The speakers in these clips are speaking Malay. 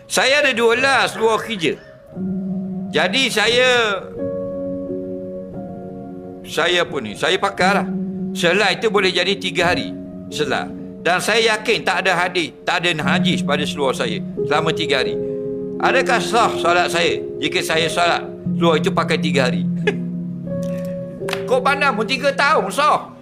Saya ada 12 luar kerja. Jadi saya pun ni, saya pakar lah. Selai itu boleh jadi 3 hari. Selai. Dan saya yakin tak ada hadis, tak ada najis pada seluar saya selama 3 hari. Adakah sah solat saya jika saya solat seluar itu pakai 3 hari? Kau pandang pun 3 tahun sah.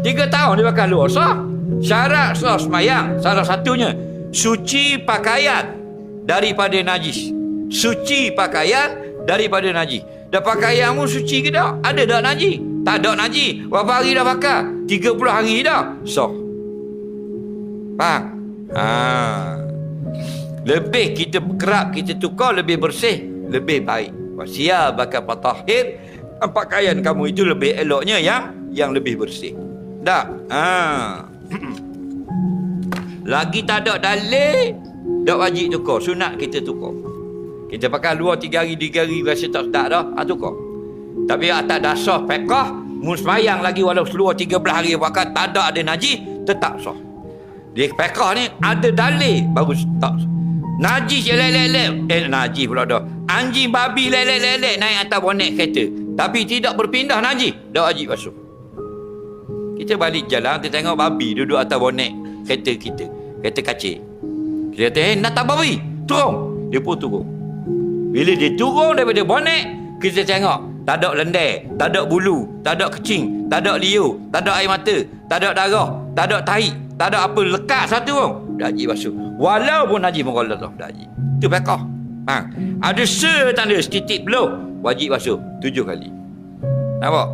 3 tahun dia pakai luar sah. Syarat sah semayang salah satunya suci pakaian daripada najis. Suci pakaian daripada najis. Dan pakaianmu suci ke tak? Ada tak najis? Tak ada najis. Berapa hari dah pakai? 30 hari dah. Sah. Faham? Lebih kita kerap kita tukar, lebih bersih, lebih baik. Wasia bakal patahir. Pakaian kamu itu lebih eloknya yang lebih bersih. Tak? Lagi tak ada dalil, tak wajib tukar. Sunat kita tukar. Kita pakai luar 3 hari, 3 hari rasa tak sedap dah, tukar. Tapi atas dasar fiqh, musmayang lagi walau seluar 13 hari pakai tak ada najis, tetap sah. Di fiqh ni ada dalil baru tak sah. Najis lelek-lelek, najis pula dah. Anjing babi lelek-lelek naik atas bonet kereta, tapi tidak berpindah najis, dah wajib basuh. Kita balik jalan, kita tengok babi duduk atas bonet kereta kita, kereta kacik. Kita kata, nak tak babi? Turun. Dia pun turun. Bila dia turun daripada bonet, kita tengok tak ada lendai, tak ada bulu, tak ada kecing, tak ada liur, tak ada air mata, tak ada darah, tak ada tahi, tak ada apa lekat satu pun. Dah wajib basuh. Walaupun najis mengolot dah wajib. Itu fiqh. Ada setanda setitik belum, wajib basuh 7 kali. Nampak?